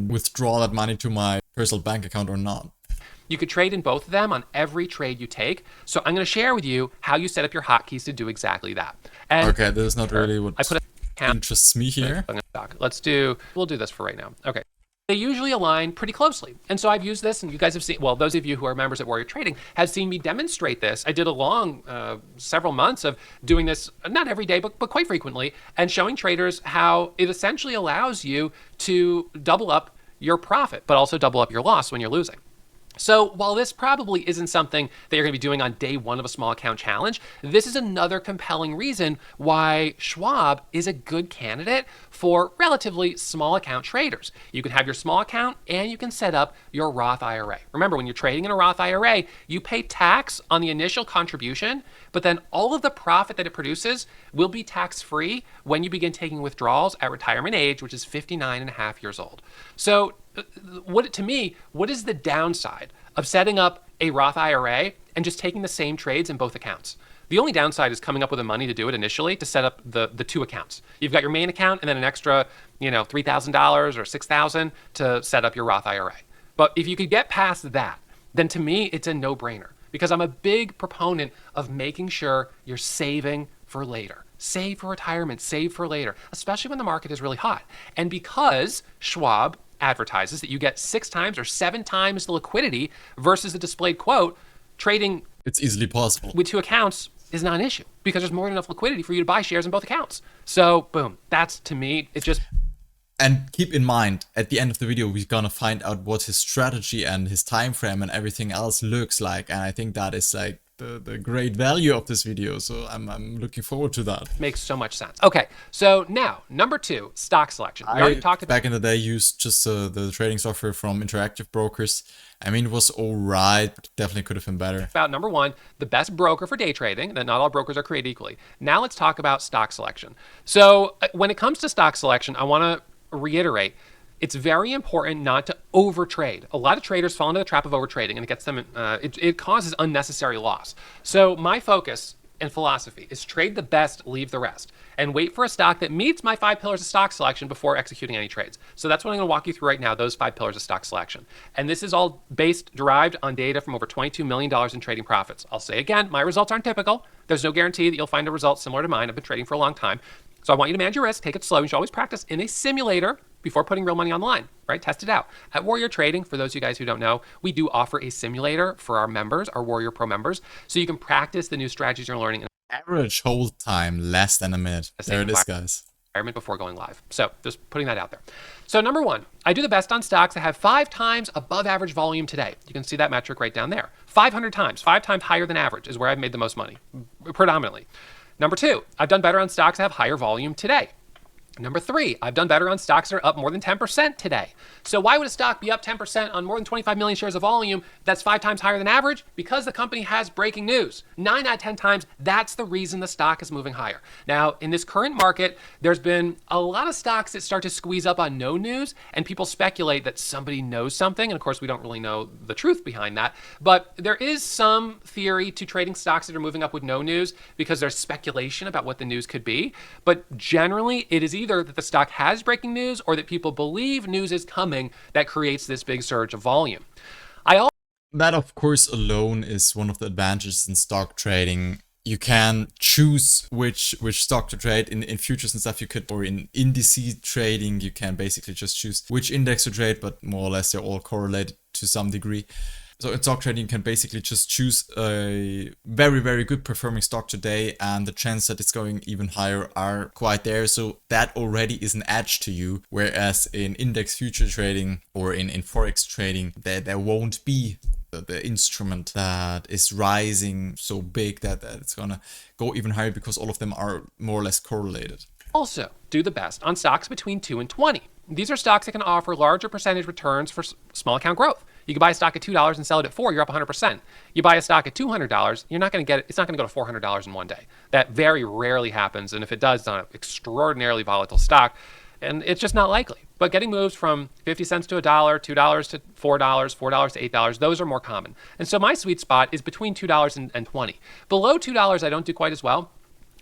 withdraw that money to my personal bank account or not. You could trade in both of them on every trade you take. So I'm going to share with you how you set up your hotkeys to do exactly that. And okay, this is not really what I put interests me here. We'll do this for right now. Okay. They usually align pretty closely. And so I've used this, and you guys have seen, well, those of you who are members at Warrior Trading have seen me demonstrate this. I did a long, several months of doing this, not every day, but quite frequently, and showing traders how it essentially allows you to double up your profit, but also double up your loss when you're losing. So while this probably isn't something that you're going to be doing on day one of a small account challenge, this is another compelling reason why Schwab is a good candidate for relatively small account traders. You can have your small account and you can set up your Roth IRA. Remember, when you're trading in a Roth IRA, you pay tax on the initial contribution, but then all of the profit that it produces will be tax-free when you begin taking withdrawals at retirement age, which is 59 and a half years old. So what is the downside of setting up a Roth IRA and just taking the same trades in both accounts? The only downside is coming up with the money to do it initially, to set up the two accounts. You've got your main account and then an extra, $3,000 or $6,000 to set up your Roth IRA. But if you could get past that, then to me, it's a no-brainer, because I'm a big proponent of making sure you're saving for later. Save for retirement, save for later, especially when the market is really hot. And because Schwab advertises that you get 6 times or 7 times the liquidity versus the displayed quote, trading it's easily possible with 2 accounts is not an issue because there's more than enough liquidity for you to buy shares in both accounts. So boom, that's, to me, it's just... And keep in mind, at the end of the video, we're gonna find out what his strategy and his time frame and everything else looks like. And I think that is like the great value of this video. So I'm looking forward to that. Makes so much sense. Okay, so now, number 2, stock selection. We already talked about... Back in the day, used just the trading software from Interactive Brokers. I mean, it was all right, but definitely could have been better. About number 1, the best broker for day trading, that not all brokers are created equally. Now let's talk about stock selection. So when it comes to stock selection, I want to reiterate, it's very important not to overtrade. A lot of traders fall into the trap of overtrading, and it gets them, it causes unnecessary loss. So my focus and philosophy is trade the best, leave the rest, and wait for a stock that meets my 5 pillars of stock selection before executing any trades. So that's what I'm going to walk you through right now, those 5 pillars of stock selection. And this is all derived on data from over $22 million in trading profits. I'll say again, my results aren't typical. There's no guarantee that you'll find a result similar to mine. I've been trading for a long time. So I want you to manage your risk, take it slow. You should always practice in a simulator before putting real money on the line, right? Test it out. At Warrior Trading, for those of you guys who don't know, we do offer a simulator for our members, our Warrior Pro members, so you can practice the new strategies you're learning. Average hold time, less than a minute. There it is, guys. Before going live. So just putting that out there. So number 1, I do the best on stocks that have 5 times above average volume today. You can see that metric right down there. 500 times, 5 times higher than average is where I've made the most money, predominantly. Number 2, I've done better on stocks that have higher volume today. Number 3, I've done better on stocks that are up more than 10% today. So why would a stock be up 10% on more than 25 million shares of volume that's 5 times higher than average? Because the company has breaking news. 9 out of 10 times, that's the reason the stock is moving higher. Now, in this current market, there's been a lot of stocks that start to squeeze up on no news, and people speculate that somebody knows something. And of course, we don't really know the truth behind that. But there is some theory to trading stocks that are moving up with no news because there's speculation about what the news could be. But generally, it is either that the stock has breaking news or that people believe news is coming that creates this big surge of volume. That, of course, alone is one of the advantages in stock trading. You can choose which stock to trade in futures and stuff. You could, or in indices trading, you can basically just choose which index to trade, but more or less they're all correlated to some degree. So in stock trading, you can basically just choose a very, very good performing stock today, and the chance that it's going even higher are quite there. So that already is an edge to you. Whereas in index future trading or in Forex trading, there won't be the instrument that is rising so big that it's gonna go even higher because all of them are more or less correlated. Also, do the best on stocks between 2 and 20. These are stocks that can offer larger percentage returns for small account growth. You can buy a stock at $2 and sell it at $4, you're up 100%. You buy a stock at $200, you're not going to get it. It's not going to go to $400 in one day. That very rarely happens. And if it does, it's on an extraordinarily volatile stock. And it's just not likely. But getting moves from 50 cents to $1, $2 to $4, $4 to $8, those are more common. And so my sweet spot is between $2 and $20. Below $2, I don't do quite as well.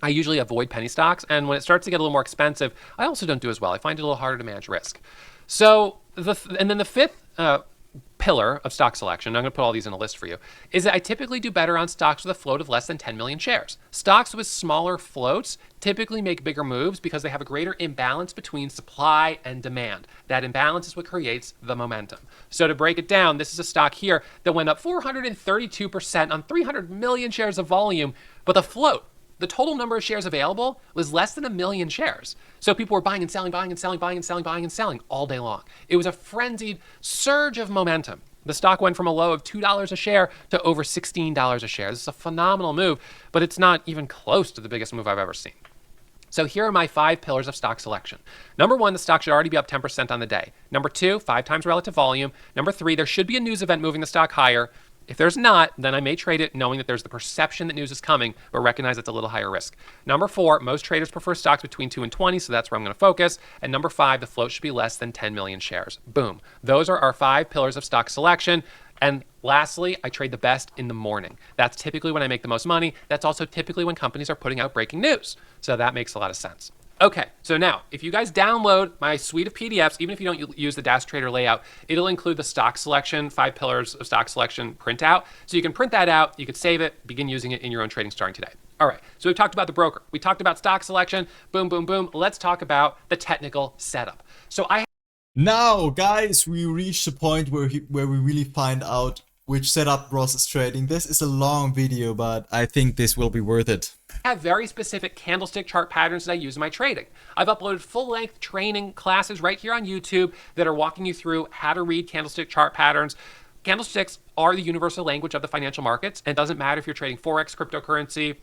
I usually avoid penny stocks. And when it starts to get a little more expensive, I also don't do as well. I find it a little harder to manage risk. So, and then the fifth pillar of stock selection, I'm going to put all these in a list for you, is that I typically do better on stocks with a float of less than 10 million shares. Stocks with smaller floats typically make bigger moves because they have a greater imbalance between supply and demand. That imbalance is what creates the momentum. So to break it down, this is a stock here that went up 432% on 300 million shares of volume, but the float, the total number of shares available, was less than 1 million shares. So people were buying and selling, buying and selling, buying and selling, buying and selling all day long. It was a frenzied surge of momentum. The stock went from a low of $2 a share to over $16 a share. This is a phenomenal move, but it's not even close to the biggest move I've ever seen. So here are my 5 pillars of stock selection. Number 1, the stock should already be up 10% on the day. Number 2, 5 times relative volume. Number 3, there should be a news event moving the stock higher. If there's not, then I may trade it knowing that there's the perception that news is coming, but recognize it's a little higher risk. Number 4, most traders prefer stocks between 2 and 20, so that's where I'm going to focus. And number 5, the float should be less than 10 million shares. Boom. Those are our 5 pillars of stock selection. And lastly, I trade the best in the morning. That's typically when I make the most money. That's also typically when companies are putting out breaking news. So that makes a lot of sense. Okay, so now, if you guys download my suite of PDFs, even if you don't use the Dash Trader layout, it'll include the stock selection, 5 pillars of stock selection printout. So you can print that out, you can save it, begin using it in your own trading starting today. All right, so we've talked about the broker. We talked about stock selection, boom, boom, boom. Let's talk about the technical setup. So Now, guys, we reached the point where we really find out which setup Ross is trading. This is a long video, but I think this will be worth it. have very specific candlestick chart patterns that I use in my trading. I've uploaded full-length training classes right here on YouTube that are walking you through how to read candlestick chart patterns. Candlesticks are the universal language of the financial markets, and it doesn't matter if you're trading Forex, cryptocurrency,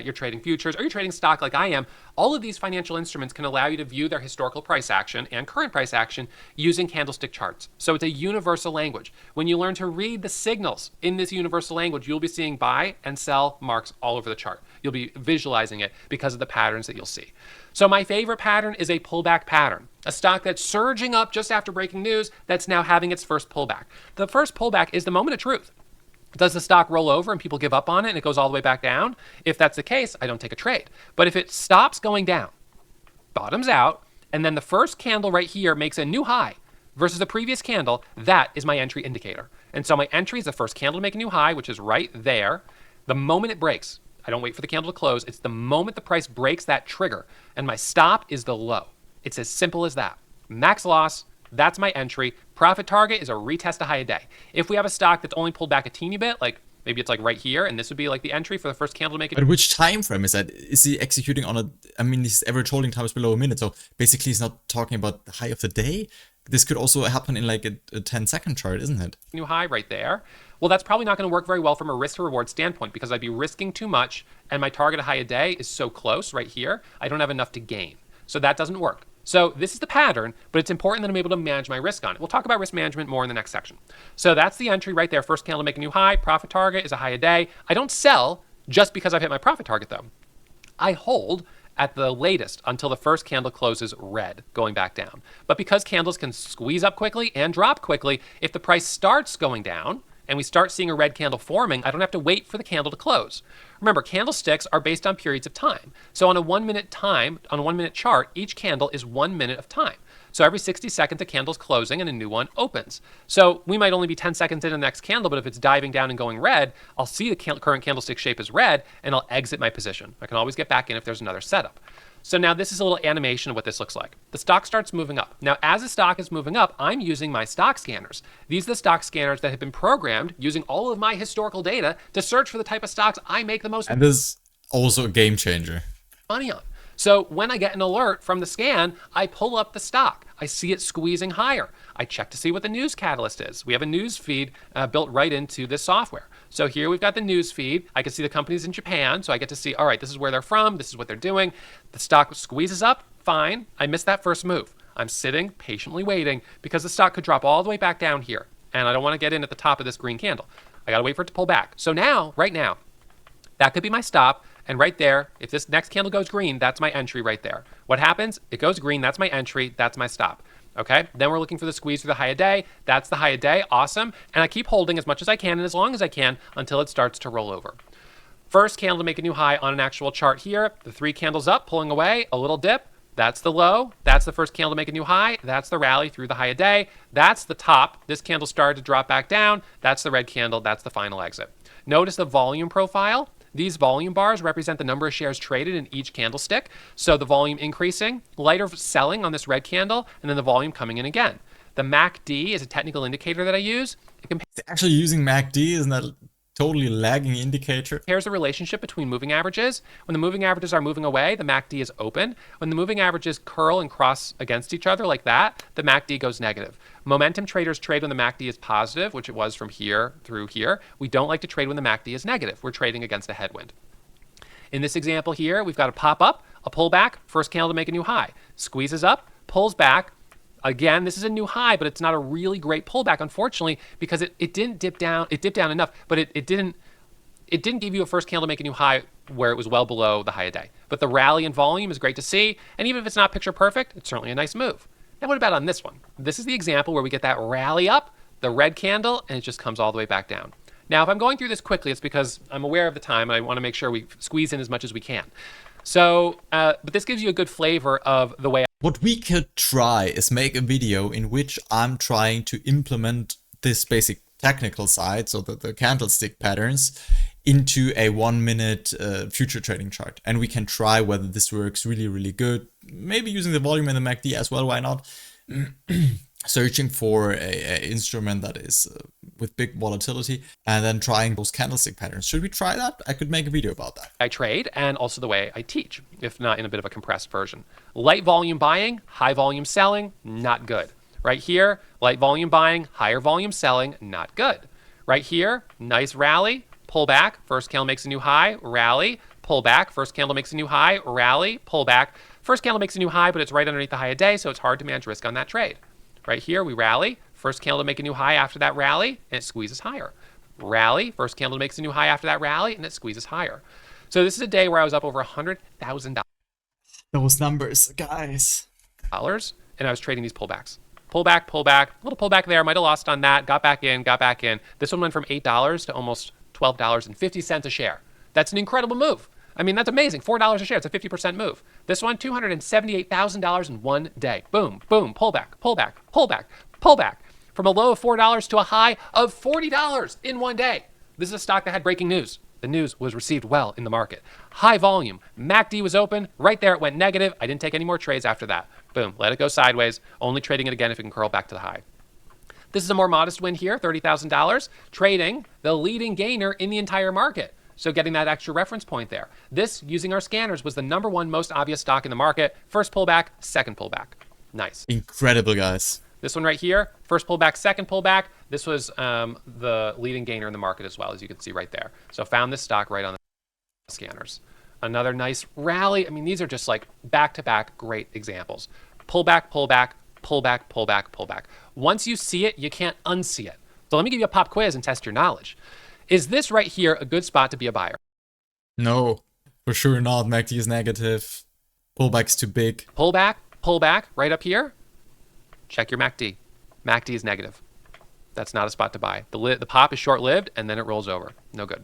you're trading futures, or you're trading stock like I am. All of these financial instruments can allow you to view their historical price action and current price action using candlestick charts. So it's a universal language. When you learn to read the signals in this universal language, you'll be seeing buy and sell marks all over the chart. You'll be visualizing it because of the patterns that you'll see. So my favorite pattern is a pullback pattern. A stock that's surging up just after breaking news that's now having its first pullback. The first pullback is the moment of truth. Does the stock roll over and people give up on it and it goes all the way back down? If that's the case, I don't take a trade. But if it stops going down, bottoms out, and then the first candle right here makes a new high versus the previous candle, that is my entry indicator. And so my entry is the first candle to make a new high, which is right there. The moment it breaks, I don't wait for the candle to close. It's the moment the price breaks that trigger. And my stop is the low. It's as simple as that. Max loss. That's my entry. Profit target is a retest a high a day. If we have a stock that's only pulled back a teeny bit, like maybe it's like right here, and this would be like the entry for the first candle to make it. But which time frame is that? Is he executing on a, I mean, his average holding time is below a minute, so basically he's not talking about the high of the day. This could also happen in like a 10-second chart, isn't it? New high right there. Well, that's probably not going to work very well from a risk to reward standpoint because I'd be risking too much, and my target high a day is so close right here, I don't have enough to gain. So that doesn't work. So this is the pattern, but it's important that I'm able to manage my risk on it. We'll talk about risk management more in the next section. So that's the entry right there. First candle to make a new high. Profit target is a high a day. I don't sell just because I've hit my profit target though. I hold at the latest until the first candle closes red, going back down. But because candles can squeeze up quickly and drop quickly, if the price starts going down, and we start seeing a red candle forming, I don't have to wait for the candle to close. Remember, candlesticks are based on periods of time. So on a 1 minute chart, each candle is 1 minute of time. So every 60 seconds, a candle's closing and a new one opens. So we might only be 10 seconds in the next candle, but if it's diving down and going red, I'll see the current candlestick shape as red, and I'll exit my position. I can always get back in if there's another setup. So now this is a little animation of what this looks like. The stock starts moving up. Now, as the stock is moving up, I'm using my stock scanners. These are the stock scanners that have been programmed using all of my historical data to search for the type of stocks I make the most And this is also a game changer. money on. So when I get an alert from the scan, I pull up the stock. I see it squeezing higher. I check to see what the news catalyst is. We have a news feed built right into this software. So here we've got the news feed. I can see the companies in Japan. So I get to see, all right, this is where they're from. This is what they're doing. The stock squeezes up. Fine. I missed that first move. I'm sitting patiently waiting because the stock could drop all the way back down here. and I don't want to get in at the top of this green candle. I got to wait for it to pull back. So now, right now, that could be my stop. And right there, if this next candle goes green, that's my entry right there. What happens? It goes green. That's my entry. That's my stop. Okay. Then we're looking for the squeeze through the high of day. That's the high of day. Awesome. And I keep holding as much as I can and as long as I can until it starts to roll over. First candle to make a new high on an actual chart here. The 3 candles up, pulling away, a little dip. That's the low. That's the first candle to make a new high. That's the rally through the high of day. That's the top. This candle started to drop back down. That's the red candle. That's the final exit. Notice the volume profile. These volume bars represent the number of shares traded in each candlestick. So the volume increasing, lighter selling on this red candle, and then the volume coming in again. The MACD is a technical indicator that I use. It compares Actually using MACD, isn't that a totally lagging indicator? the relationship between moving averages. When the moving averages are moving away, the MACD is open. When the moving averages curl and cross against each other like that, the MACD goes negative. Momentum traders trade when the MACD is positive, which it was from here through here. We don't like to trade when the MACD is negative. We're trading against a headwind. In this example here, we've got a pop up, a pullback, first candle to make a new high. Squeezes up, pulls back. Again, this is a new high, but it's not a really great pullback, unfortunately, because it didn't dip down. It dipped down enough, but it didn't give you a first candle to make a new high where it was well below the high of day. But the rally and volume is great to see. And even if it's not picture perfect, it's certainly a nice move. Now, what about on this one? This is the example where we get that rally up, the red candle, and it just comes all the way back down. Now, if I'm going through this quickly, it's because I'm aware of the time and I want to make sure we squeeze in as much as we can. So, but this gives you a good flavor of the way. What we could try is make a video in which I'm trying to implement this basic technical side, so the candlestick patterns, into a 1-minute future trading chart. And we can try whether this works really, really good. Maybe using the volume and the MACD as well, why not? Searching for a instrument that is with big volatility and then trying those candlestick patterns. Should we try that? I could make a video about that. I trade and also the way I teach, if not in a bit of a compressed version. Light volume buying, high volume selling, not good. Right here, light volume buying, higher volume selling, not good. Right here, nice rally, pull back, first candle makes a new high, rally, pull back, first candle makes a new high, rally, pull back. First candle makes a new high, but it's right underneath the high of day, so it's hard to manage risk on that trade. Right here, we rally, first candle to make a new high after that rally, and it squeezes higher. Rally, first candle makes a new high after that rally, and it squeezes higher. So this is a day where I was up over $100,000. Those numbers, guys. And I was trading these pullbacks. Pullback, pullback, little pullback there, might have lost on that, got back in, got back in. This one went from $8 to almost $12.50 a share. That's an incredible move. I mean, that's amazing. $4 a share. It's a 50% move. This one, $278,000 in one day. Boom, boom, pullback, pullback, pullback, pullback. From a low of $4 to a high of $40 in one day. This is a stock that had breaking news. The news was received well in the market. High volume. MACD was open. Right there, it went negative. I didn't take any more trades after that. Boom, let it go sideways. Only trading it again if it can curl back to the high. This is a more modest win here, $30,000. Trading the leading gainer in the entire market. So getting that extra reference point there. This, using our scanners, was the #1 most obvious stock in the market. First pullback, second pullback. Nice. Incredible, guys. This one right here, first pullback, second pullback. This was the leading gainer in the market as well, as you can see right there. So found this stock right on the scanners. Another nice rally. I mean, these are just like back-to-back great examples. Pullback, pullback, pullback, pullback, pullback. Once you see it, you can't unsee it. So let me give you a pop quiz and test your knowledge. Is this right here a good spot to be a buyer? No, for sure not. MACD is negative. Pullback's too big. Pullback, pullback, right up here. Check your MACD. MACD is negative. That's not a spot to buy. The pop is short-lived, and then it rolls over. No good.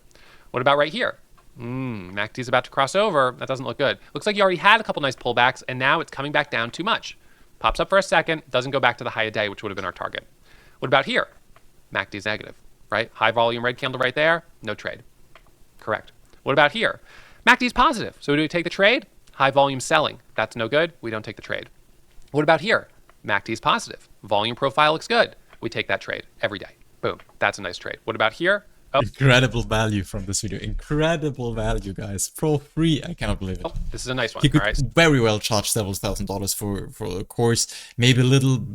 What about right here? MACD is about to cross over. That doesn't look good. Looks like you already had a couple nice pullbacks, and now it's coming back down too much. Pops up for a second, doesn't go back to the high of day, which would have been our target. What about here? MACD is negative, right? High volume red candle right there, no trade. Correct. What about here? MACD is positive, so do we take the trade? High volume selling, that's no good. We don't take the trade. What about here? MACD is positive. Volume profile looks good. We take that trade every day. Boom. That's a nice trade. What about here? Oh. Incredible value from this video. Incredible value, guys. For free. I cannot believe it. Oh, this is a nice one. You could All right. very well charge several $1,000s for a course. Maybe a little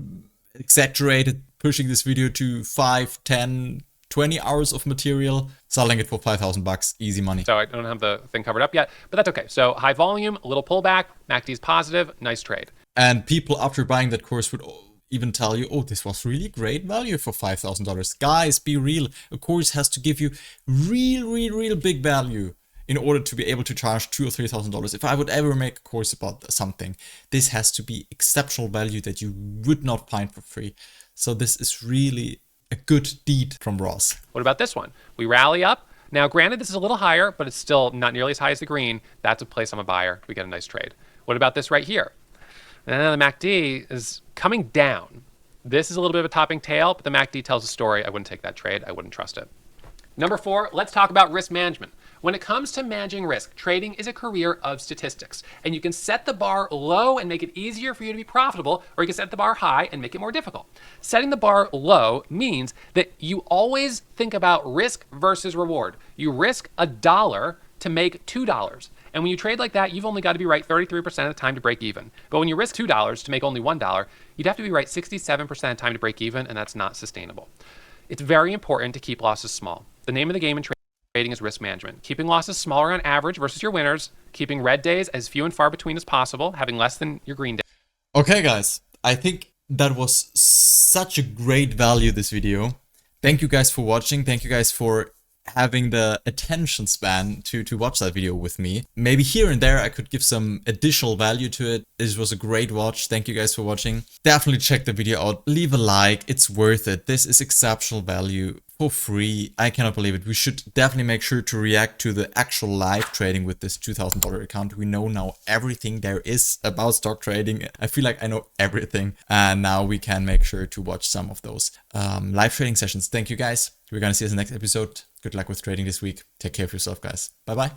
exaggerated, pushing this video to 5, 10, 20 hours of material, selling it for $5,000. Easy money. So I don't have the thing covered up yet, but that's okay. So high volume, a little pullback, MACD is positive, nice trade. And people after buying that course would even tell you, oh, this was really great value for $5,000. Guys, be real. A course has to give you real big value in order to be able to charge $2,000 or $3,000. If I would ever make a course about something, this has to be exceptional value that you would not find for free. So this is really a good deed from Ross. What about this one? We rally up. Now, granted, this is a little higher, but it's still not nearly as high as the green. That's a place I'm a buyer. We get a nice trade. What about this right here? Now, the MACD is coming down. This is a little bit of a topping tail, but the MACD tells a story. I wouldn't take that trade. I wouldn't trust it. Number 4, let's talk about risk management. When it comes to managing risk, trading is a career of statistics. And you can set the bar low and make it easier for you to be profitable, or you can set the bar high and make it more difficult. Setting the bar low means that you always think about risk versus reward. You risk $1 to make $2. And when you trade like that, you've only got to be right 33% of the time to break even. But when you risk $2 to make only $1, you'd have to be right 67% of the time to break even, and that's not sustainable. It's very important to keep losses small. The name of the game in trading is risk management. Keeping losses smaller on average versus your winners, keeping red days as few and far between as possible, having less than your green days. Okay, guys, I think that was such a great value, this video. Thank you guys for watching. Thank you guys for having the attention span to watch that video with me. Maybe here and there I could give some additional value to it. This was a great watch. Thank you guys for watching. Definitely check the video out. Leave a like. It's worth it. This is exceptional value for free. I cannot believe it. We should definitely make sure to react to the actual live trading with this $2,000 account. We know now everything there is about stock trading. I feel like I know everything, and now we can make sure to watch some of those live trading sessions. Thank you guys. We're gonna see us in the next episode. Good luck with trading this week. Take care of yourself, guys. Bye bye.